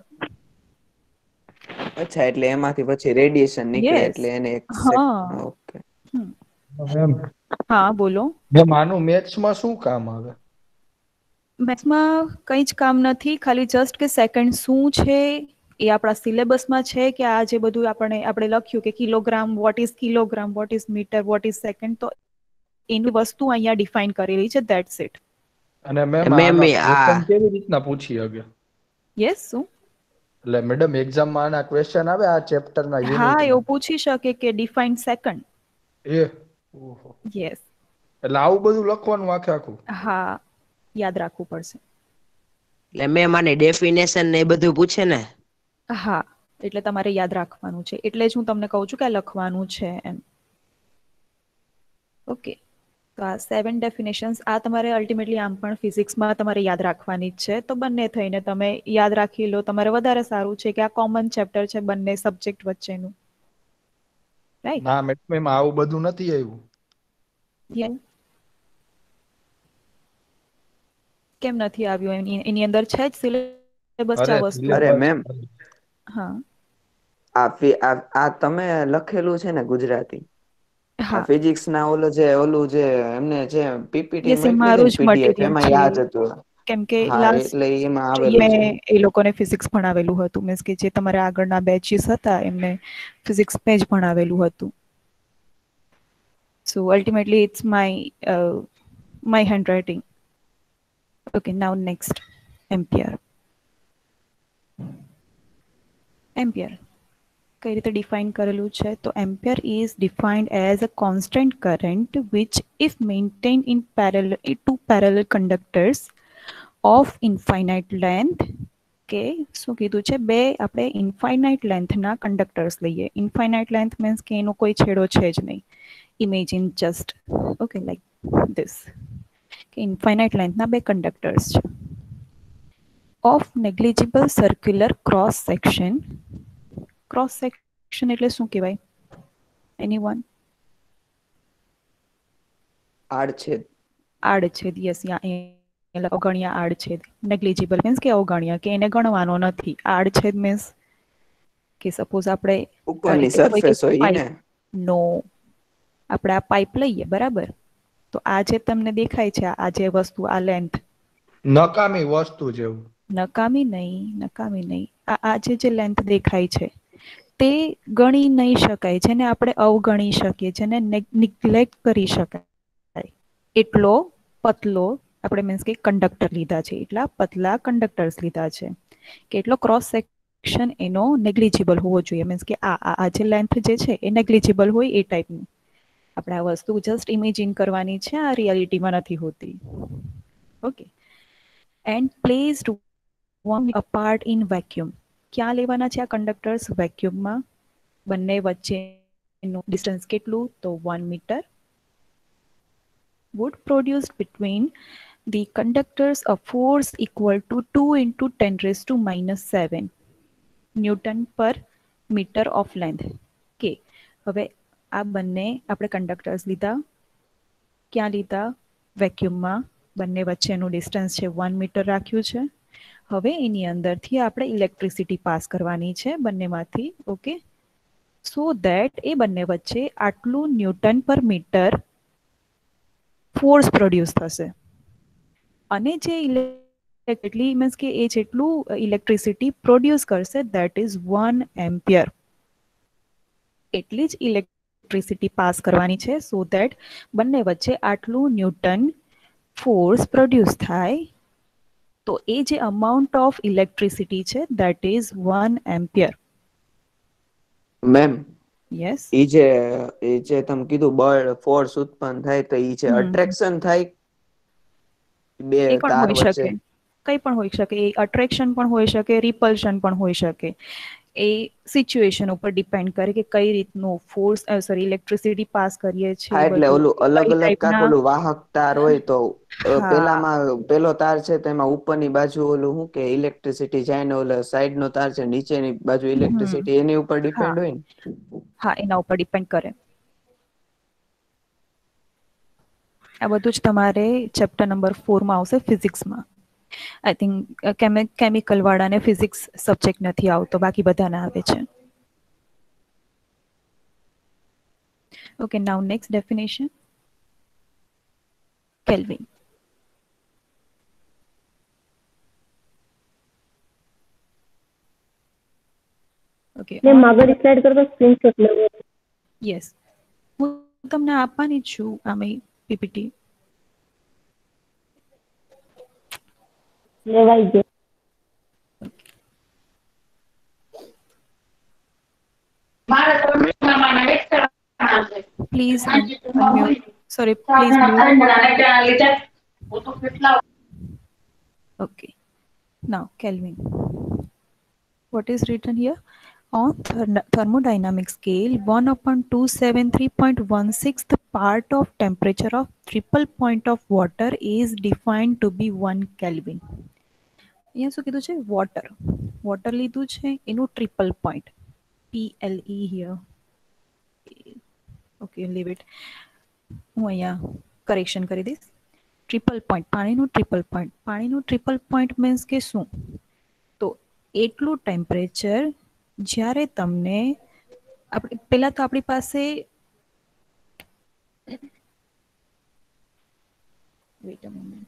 અચ્છા, એટલે એમાંથી પછી રેડિયેશન નીકળે, યસ, એટલે એને હા. ઓકે. મેમ હા બોલો. મેમ આનું મેથ્સમાં શું કામ આવે? મેથ્સમાં કંઈ જ કામ નથી, ખાલી જસ્ટ કે સેકન્ડ શું છે એ આપણા સિલેબસમાં છે કે આ જે બધું આપણે લખ્યું કે kilogram, what is kilogram, what is metre, what is second, તો એની વસ્તુ અહીંયા ડિફાઇન કરેલી છે, ધેટ્સ ઇટ. અને મેમ મેમ આના આ ક્વેશ્ચન કેવી રીતના પૂછી શકે? યસ, શું? એટલે મેડમ એક્ઝામમાં આના ક્વેશ્ચન આવે આ ચેપ્ટરના હા, યુનિટ? એવું પૂછી શકે કે ડિફાઇન સેકન્ડ. ઓહો. યસ. એટલે આવું બધું લખવાનું આખે આખું? હા, યાદ રાખવું પડશે. એટલે મેમ આની ડેફિનેશન ને એ બધું પૂછે ને? હા, એટલે તમારે યાદ રાખવાનું છે, એટલે જ હું તમને કહું છું કે આ લખવાનું છે એમ. ઓકે, તો આ 7 ડેફિનેશન્સ આ તમારે અલ્ટિમેટલી આમ પણ ફિઝિક્સમાં તમારે યાદ રાખવાની જ છે. તો બંને થઈને તમે યાદ રાખી લો, તમારે વધારે સારું છે કે આ કોમન ચેપ્ટર છે બંને સબ્જેક્ટ વચ્ચેનું. રાઈટ? ના મેડમ, એમાં આવું બધું નથી આવ્યું. કેમ નથી આવ્યું? એની અંદર છે જ સિલેબસ છે અરે આ વસ્તુ. અરે મેમ, હા આ તમે લખેલું છે ને ગુજરાતી? આ હા, ફિઝિક્સ ના ઓલું જે એમને જે પીપીટી યસ, એ મોકલી હતી મારું ને, જ પીડીએફ, મટીરિયલ એમાં છે. યાદ હતું. કેમ કે હા, લાસ્ટ એટલે એમાં આવેલું છે. મેં એ લોકોને ફિઝિક્સ ભણાવેલું હતું, મીન્સ કે જે તમારા આગળના બેચીસ હતા એમને ફિઝિક્સ મેં જ ભણાવેલું હતું. So ultimately it's my handwriting. Okay, now next, ampere. Ampere કઈ રીતે ડિફાઇન કરેલું છે? તો ampere is defined as a constant current which if maintain in two parallel conductors of infinite length. કે શું કીધું છે? બે આપણે ઇન્ફાઇનાઇટ લેન્થના કંડક્ટર્સ લઈએ. ઇન્ફાઇનાઇટ લેન્થ મીન્સ કે એનો કોઈ છેડો છે જ નહીં. Imagine just, okay, like this, કે ઇન્ફાઇનાઇટ લેન્થના બે કંડક્ટર્સ છે of negligible circular cross section. Cross section એટલે શું કહેવાય? એનીવન? આડછેદ. આડછેદ, યસ. અવગણ્યા આડછેદ. નેગ્લિજિબલ મીન્સ કે અવગણ્યા, કે એને ગણવાનો નથી. આડછેદ મીન્સ કે સપોઝ આપણે આ ઉપરની રીતે કોઈ સરફેસ હોય ઈ પાઇપ, ને? નો, આપણે આ પાઇપ લઈએ, બરાબર? તો આ જે તમને દેખાય છે, આ જે વસ્તુ, આ લેન્થ, નકામી વસ્તુ જેવું. નકામી નહીં. આ જે લેન્થ દેખાય છે તે ગણી નહીં શકાય, જેને આપણે અવગણી શકીએ, જેને નિગ્લેક્ટ કરી શકાય. એટલો પતલો આપણે મીન્સ કે કંડક્ટર લીધા છે, એટલા પતલા કંડક્ટર્સ લીધા છે, કે એટલો ક્રોસ સેક્શન એનો નેગ્લિજિબલ હોવો જોઈએ. મીન્સ કે આ જે લેન્થ જે છે એ નેગ્લિજિબલ હોય એ ટાઈપનું. આપણે આ વસ્તુ જસ્ટ ઇમેજિન કરવાની છે, આ રિયાલિટીમાં નથી હોતી. Okay. And placed one apart in vacuum. ક્યાં લેવાના છે આ કંડક્ટર્સ? વેક્યુમમાં. બંને વચ્ચેનું ડિસ્ટન્સ કેટલું? તો 1 metre. would produce between the conductors a force equal to 2 into 10 raised to minus 7 newton પર મીટર ઓફ લેન્થ. કે હવે આ બંને આપણે કંડક્ટર્સ લીધા. ક્યાં લીધા? વેક્યુમમાં. બંને વચ્ચેનું ડિસ્ટન્સ છે 1 મીટર રાખ્યું છે. હવે એની અંદરથી આપણે ઇલેક્ટ્રિસિટી પાસ કરવાની છે બંનેમાંથી. ઓકે, સો ધેટ એ બંને વચ્ચે આટલું ન્યૂટન પર મીટર ફોર્સ પ્રોડ્યુસ થશે. અને જે એટલી મીન્સ કે એ જેટલું ઇલેક્ટ્રિસિટી પ્રોડ્યુસ કરશે, ધેટ ઇઝ 1 એમ્પિયર. એટલી જ ઇલેક્ટ્રિસિટી પાસ કરવાની છે સો ધેટ બંને વચ્ચે આટલું ન્યૂટન ફોર્સ પ્રોડ્યુસ થાય. તો એ જે અમાઉન્ટ ઓફ ઇલેક્ટ્રિસિટી છે that is 1 ampere. Ma'am, yes. એ જે તમે કીધું બળ, ફોર્સ ઉત્પન્ન થાય, તો એ જે અટ્રેક્શન થાય બે એ પણ તાર હોઈ વચ્ચે, શકે, કંઈ પણ હોઈ શકે. એ અટ્રેક્શન પણ હોઈ શકે, રિપલ્શન પણ હોઈ શકે. એ સિચ્યુએશન ઉપર ડિપેન્ડ કરે કે કઈ રીતનું ફોર્સ ઇલેક્ટ્રિસિટી પાસ કરીએ છીએ હા એટલે બધું ઓલું અલગ કઈ અલગ કાક ટાઈપના ઓલું વાહક તાર હોય તો હા પેલો તાર છે તેમાં ઉપરની બાજુ ઓલું શું કે ઇલેક્ટ્રિસિટી જાય ને ઓલો સાઈડ નો તાર છે નીચેની બાજુ ઇલેક્ટ્રિસિટી એની ઉપર હા ડિપેન્ડ હોય ને. હા એના ઉપર ડિપેન્ડ કરે. આ બધું જ તમારે ચેપ્ટર નંબર 4 માં આવશે ફિઝિક્સમાં. આઈ થિંક કેમિકલ વાળાને ફિઝિક્સ સબ્જેક્ટ નથી આવતો, બાકી બધાને આવે છે. Okay, now next definition. Kelvin. Okay. Ma'am આગળ સ્લાઇડ કરવા સ્ક્રીનશોટ લેવો. યસ, હું તમને આપવાની જ છું આમે પીપીટી. લેવાઈ ગયો. Please unmute. Sorry, please mute. Okay. Now, Kelvin. What is written here? On thermodynamic scale, 1/273.16 the part of temperature of triple point of water is defined to be 1 Kelvin. અહીંયા શું કીધું છે? વોટર વોટર લીધું છે, એનું triple point PLE here. Okay, leave it. હું અહીંયા correction કરી દઈશ. ટ્રિપલ પોઈન્ટ, પાણીનું ટ્રિપલ પોઈન્ટ મીન્સ કે શું? તો એટલું ટેમ્પરેચર જ્યારે તમને પહેલા તો આપણી પાસે વેઇટ અ મોમેન્ટ.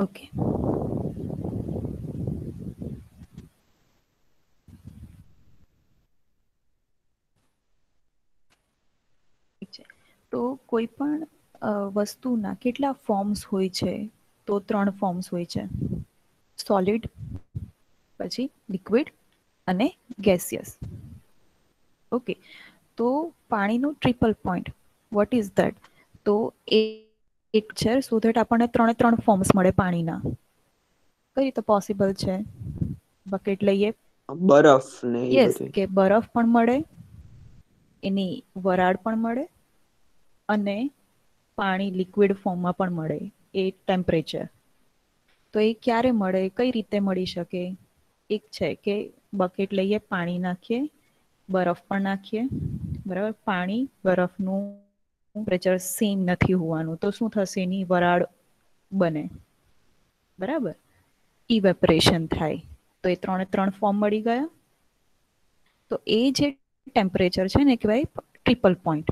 ઓકે, તો કોઈ પણ વસ્તુના કેટલા ફોર્મ્સ હોય છે? તો 3 ફોર્મ્સ હોય છે, સોલિડ, પછી લિક્વિડ અને ગેસિયસ. ઓકે, તો પાણીનું triple point what is that? તો એક છે સો ધેટ આપણને 3 ફોર્મ્સ મળે પાણીના. કઈ રીતે પોસિબલ છે? બકેટ લઈએ, બરફ ને એ યસ, બધું. કે બરફ પણ મળે, એની વરાળ પણ મળે અને પાણી લિક્વિડ ફોર્મમાં પણ મળે એ ટેમ્પરેચર. તો એ ક્યારે મળે, કઈ રીતે મળી શકે? એક છે કે બકેટ લઈએ, પાણી નાખીએ, બરફ પણ નાખીએ, બરાબર. પાણી બરફનું ટેમ્પરેચર સેમ નથી હોવાનું, તો શું થશે? એની વરાળ બને, બરાબર. ઇવેપરેશન થાય. તો એ 3 ફોર્મ મળી ગયા. તો એ જે ટેમ્પરેચર છે ને કહેવાય ટ્રિપલ પોઈન્ટ.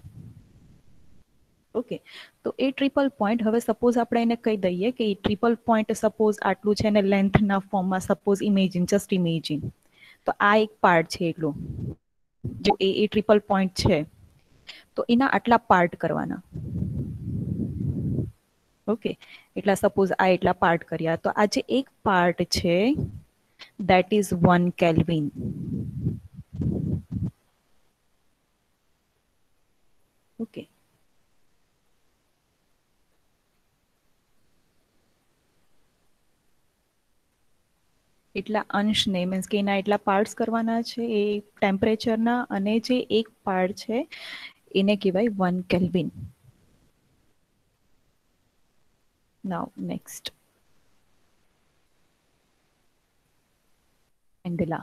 ઓકે, તો એ ટ્રિપલ પોઈન્ટ, હવે સપોઝ આપણે એને કહી દઈએ કે ટ્રિપલ પોઈન્ટ સપોઝ આટલું છે ને લેન્થના ફોર્મમાં, સપોઝ ઇમેજિન, જસ્ટ ઇમેજિન. તો આ એક પાર્ટ છે એટલું, જો એ ટ્રિપલ પોઈન્ટ છે તો એના આટલા પાર્ટ કરવાના. ઓકે, એટલા સપોઝ આ એટલા પાર્ટ કર્યા, તો આ જે એક પાર્ટ છે that is 1 Kelvin. Okay. એટલા અંશને મીન્સ કે એના એટલા પાર્ટ્સ કરવાના છે એ ટેમ્પરેચરના, અને જે એક પાર્ટ છે એને કહેવાય 1 kelvin. Now next, candela.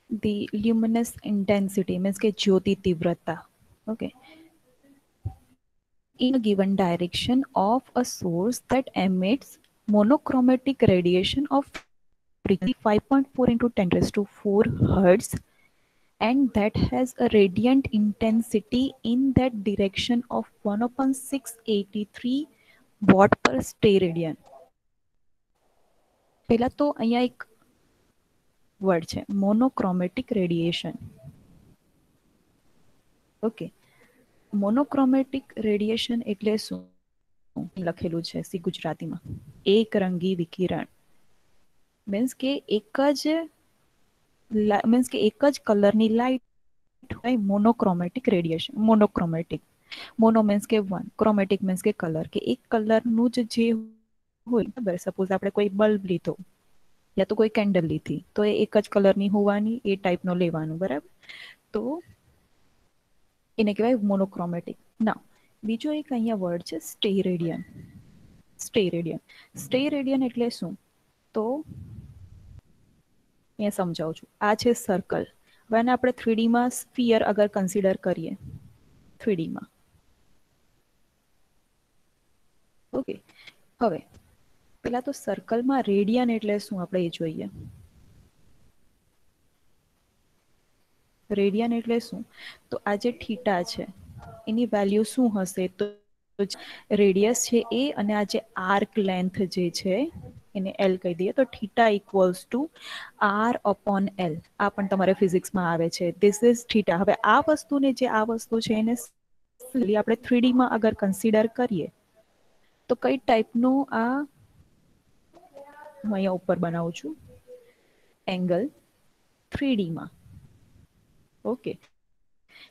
The luminous intensity means કે જ્યોતિ તીવ્રતા. Okay, in a given direction of a source that emits monochromatic radiation of frequency 5.4 into 10 raised to 4 hertz and that has a radiant intensity in that direction of 1/683 watt per steradian. પહેલા તો અહીંયા એક word છે monochromatic radiation. Okay, monochromatic radiation એટલે શું લખેલું છે C ગુજરાતીમાં, એક રંગી વિકિરણ. મીન્સ કે એક જ કલરની લાઇટ હોય મોનોક્રોમેટિક રેડિયેશન. મોનો મીન્સ કે વન, ક્રોમેટિક મીન્સ કે કલર, કે એક કલરનું જ જે હોય. બરાબર, સપોઝ આપણે કોઈ બલ્બ લીધો યા તો કોઈ કેન્ડલ લીધી તો એ એક જ કલરની હોવાની, એ ટાઈપનો લેવાનું. બરાબર, તો એને કહેવાય મોનોક્રોમેટિક. ના, બીજો એક અહીંયા વર્ડ છે સ્ટેરેડિયન. સ્ટેરેડિયન એટલે શું? તો અહીંયા સમજાવું છું. આ છે સર્કલ. હવે આને આપણે 3D માં સ્ફિયર અગર કન્સિડર કરીએ 3D માં. ઓકે, હવે પેલા તો સર્કલમાં રેડિયન એટલે શું આપણે એ જોઈએ. રેડિયન એટલે શું? તો આ જે થીટા છે એની વેલ્યુ શું હશે? તો રેડિયસ છે એ, અને આ જે આર્ક લેન્થ જે છે એને એલ કહી દઈએ. તો થીટા ઇક્વલ્સ ટુ R/L. આ પણ તમારે ફિઝિક્સમાં આવે છે. This is theta. હવે આ વસ્તુને, જે આ વસ્તુ છે એને આપણે 3D માં અગર કન્સિડર કરીએ તો કઈ ટાઈપનું આ હું અહીંયા ઉપર બનાવું છું એંગલ 3D માં. ઓકે,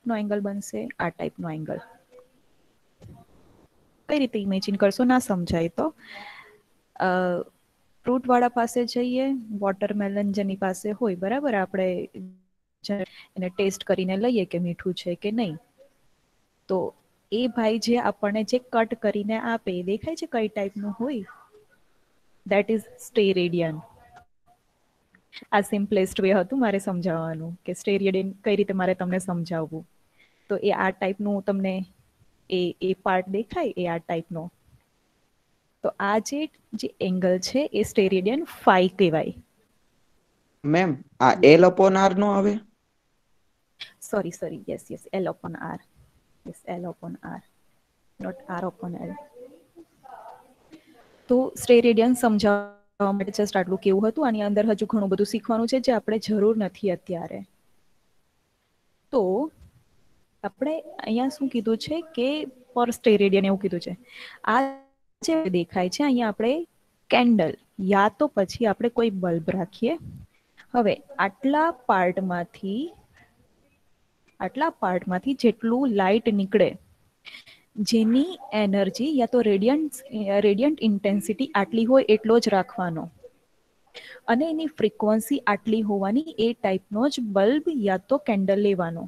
નો એંગલ બનશે આ ટાઈપનો એંગલ. કઈ રીતે ઇમેજિન કરશો ના સમજાય તો ફ્રૂટ વાળા પાસે જઈએ, વોટરમેલન જેની પાસે હોય, બરાબર, આપણે એને ટેસ્ટ કરીને લઈએ કે મીઠું છે કે નહીં. તો એ ભાઈ જે આપણને જે કટ કરીને આપે દેખાય છે કઈ ટાઈપનું હોય? That is steradian. આ સિમ્પલેસ્ટ વે હતું મારે સમજાવવાનું કે સ્ટેરેડિયન કઈ રીતે મારે તમને સમજાવવું. તો એ આ ટાઈપનું તમને એ પાર્ટ દેખાય, એ આ ટાઈપનો. તો આ જે એંગલ છે એ સ્ટેરેડિયન ફાઈ કહેવાય. મેમ આ L/R નો આવે? Sorry, yes, L/R. Yes, L/R, not R/L. તો સ્ટેરેડિયન સમજાવવા માટે જસ્ટ આટલું કેવું હતું. આની અંદર હજુ ઘણું બધું શીખવાનું છે જે આપણે જરૂર નથી અત્યારે. તો આપણે અહીંયા શું કીધું છે કે પર સ્ટેરેડિયન એવું કીધું છે. આ જે દેખાય છે અહીંયા આપણે કેન્ડલ યા તો પછી આપણે કોઈ બલ્બ રાખીએ. હવે આટલા પાર્ટમાંથી જેટલું લાઇટ નીકળે, જેની એનર્જી યા તો રેડિયન્ટ ઇન્ટેન્સિટી આટલી હોય એટલો જ રાખવાનો, અને એની ફ્રીક્વન્સી આટલી હોવાની, એ ટાઈપનો જ બલ્બ યા તો કેન્ડલ લેવાનો.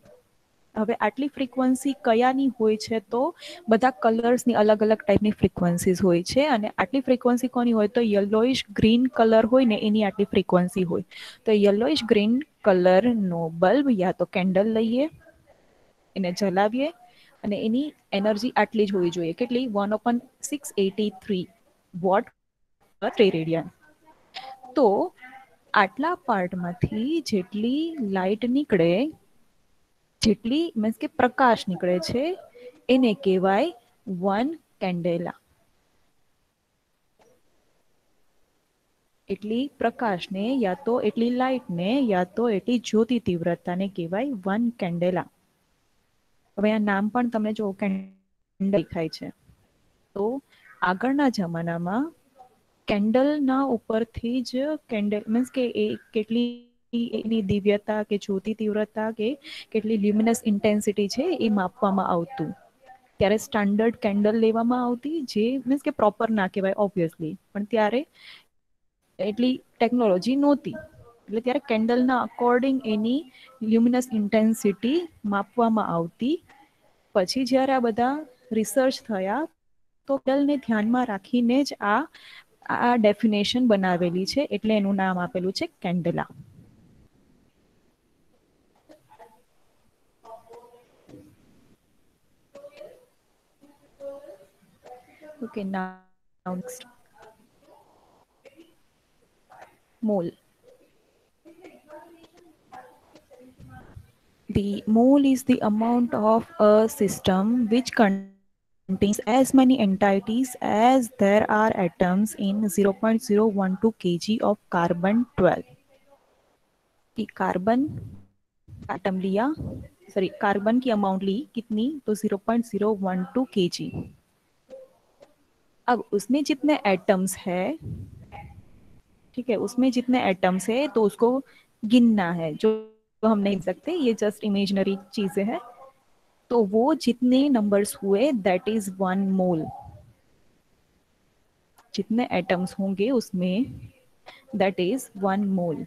હવે આટલી ફ્રીક્વન્સી કયાની હોય છે? તો બધા કલર્સની અલગ અલગ ટાઈપની ફ્રીક્વન્સીઝ હોય છે. અને આટલી ફ્રીક્વન્સી કોની હોય? તો યલોઇશ ગ્રીન કલર હોય ને એની આટલી ફ્રીક્વન્સી હોય. તો યલોઇશ ગ્રીન કલરનો બલ્બ યા તો કેન્ડલ લઈએ, એને જલાવીએ, અને એની એનર્જી આટલી જ હોવી જોઈએ. કેટલી? 1/683 વોટ પર સ્ટેરેડિયન. તો આટલા પાર્ટમાંથી જેટલી લાઇટ નીકળે, જેટલી મીન્સ કે પ્રકાશ નીકળે છે, એને કહેવાય 1 કેન્ડેલા. એટલી પ્રકાશને યા તો એટલી લાઇટને યા તો એટલી જ્યોતિ તીવ્રતાને કહેવાય 1 કેન્ડેલા. હવે આ નામ પણ તમને જો કેન્ડલ દેખાય છે. તો આગળના જમાનામાં કેન્ડલના ઉપરથી જ કેન્ડલ મીન્સ કે એ કેટલી એની દિવ્યતા કે જ્યોતિ તીવ્રતા કે કેટલી લ્યુમિનસ ઇન્ટેન્સિટી છે એ માપવામાં આવતું. ત્યારે સ્ટાન્ડર્ડ કેન્ડલ લેવામાં આવતી, જે મીન્સ કે પ્રોપર ના કહેવાય ઓબ્વિયસલી, પણ ત્યારે એટલી ટેકનોલોજી નહોતી. એટલે ત્યારે કેન્ડલના અકોર્ડિંગ એની લ્યુમિનસ ઇન્ટેન્સિટી માપવામાં આવતી. પછી જ્યારે આ બધા રિસર્ચ થયા તો કેન્ડલને ધ્યાનમાં રાખીને જ આ ડેફિનેશન બનાવેલી છે. એટલે એનું નામ આપેલું છે candela. Okay, now next. Mole. The mole is the amount of a system which contains as many entities as there are atoms in 0.012 kg of carbon 12. कि कार्बन एटम लिया, सॉरी कार्बन की अमाउंट ली कितनी, तो 0.012 kg। अब उसमें जितने atoms है, ठीक है, उसमें जितने एटम्स है तो उसको गिनना है, जो हम नहीं सकते, ये जस्ट इमेजिनरी चीजें हैं। तो वो जितने नंबर्स हुए दैट इज 1 मोल। जितने एटम्स होंगे उसमें दैट इज 1 मोल।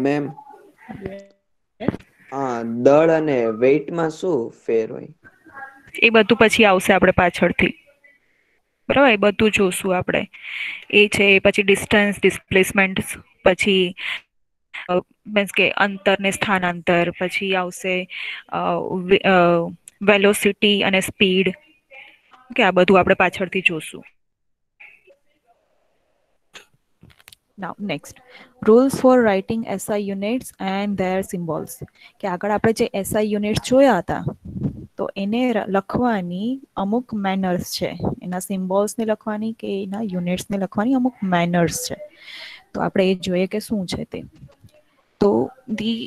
મેમ દળ અને વેઇટ માં શું ફેર હોય? એ બધું પછી આવશે આપણે પાછળથી, બરાબર, એ બધું જોશું આપણે। એ છે પછી ડિસ્ટન્સ, ડિસ્પ્લેસમેન્ટ, પછી મીન્સ કે અંતર ને સ્થાનાંતર, પછી આવશે વેલોસિટી અને સ્પીડ, કે આ બધું આપણે પાછળથી જોશું। Now next, rules for writing SI units and their symbols। કે આગળ આપણે જે SI units જોયા હતા તો એને લખવાની અમુક મેનર્સ છે, એના સિમ્બોલ્સ ને લખવાની કે એના યુનિટ્સ ને લખવાની અમુક મેનર્સ છે। તો આપણે એ જોઈએ કે શું છે તે। તો ધી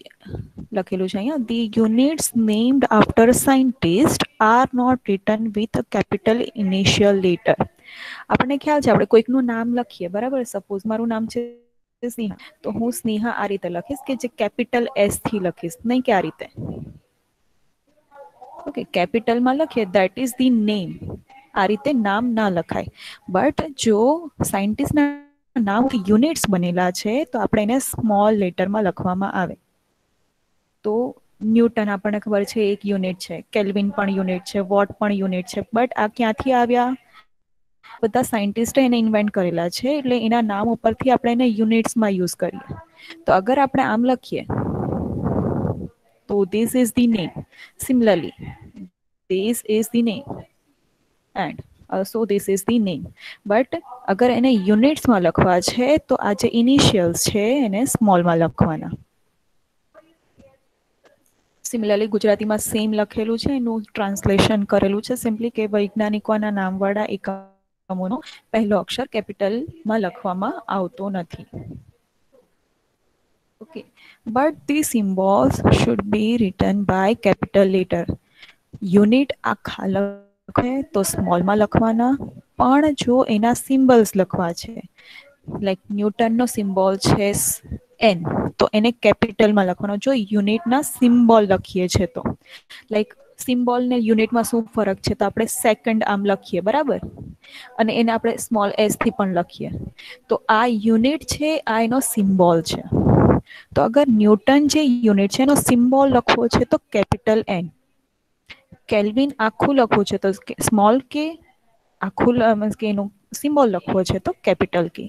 લખેલું છે અહીંયા, the units named after scientist are not written with capital initial letter. આપણને ખ્યાલ છે, આપણે કોઈકનું નામ લખીએ, બરાબર, સપોઝ મારું નામ છે સ્નેહા, તો હું સ્નેહા આ રીતે લખીશ કે જે કેપિટલ એસ થી લખીશ, નહીં કે આ રીતે। ઓકે, કેપિટલમાં લખીએ ધેટ ઇઝ ધી નેમ, આ રીતે નામ ના લખાય। બટ જો સાયન્ટિસ્ટના નામ યુનિટ્સ બનેલા છે તો આપણે એને સ્મોલ લેટરમાં લખવામાં આવે। તો ન્યૂટન આપણને ખબર છે એક યુનિટ છે, કેલ્વિન પણ યુનિટ છે, વોટ પણ યુનિટ છે, બટ આ ક્યાંથી આવ્યા? બધા સાયન્ટિસ્ટે એને ઇન્વેન્ટ કરેલા છે, એટલે એના નામ ઉપરથી આપણે એને યુનિટ્સમાં યુઝ કરીએ। તો અગર આપણે આમ લખીએ તો this is the name, similarly this is the name and also this is the name, but અગર એને યુનિટ્સમાં લખવા છે તો આ જે ઇનિશિયલ્સ છે એને સ્મોલમાં લખવાના। સિમિલરલી ગુજરાતીમાં સેમ લખેલું છે, એનું ટ્રાન્સલેશન કરેલું છે સિમ્પલી કે વૈજ્ઞાનિકોના નામવાળા એકમોનો પહેલો અક્ષર કેપિટલમાં લખવામાં આવતો નથી। Okay, but the symbols should be written by capital letter. Unit આખા લખે તો સ્મોલમાં લખવાના, પણ જો એના સિમ્બલ્સ લખવા છે, લાઈક ન્યૂટનનો સિમ્બોલ છે એન, તો એને કેપિટલમાં લખવાનો। જો યુનિટના સિમ્બોલ લખીએ છે તો, લાઈક સિમ્બોલ ને યુનિટમાં શું ફરક છે, તો આપણે સેકન્ડ આમ લખીએ, બરાબર, અને એને આપણે સ્મોલ એસ થી પણ લખીએ, તો આ યુનિટ છે, આ એનો સિમ્બોલ છે। તો અગર ન્યૂટન જે યુનિટ છે એનો સિમ્બોલ લખવો છે તો કેપિટલ એન, કેલ્વિન આખું લખવું છે તો સ્મોલ કે, આખું મીન્સ કે એનું સિમ્બોલ લખવો છે તો કેપિટલ કે।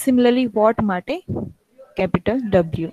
સિમિલરલી વોટ માટે કેપિટલ ડબલ્યુ।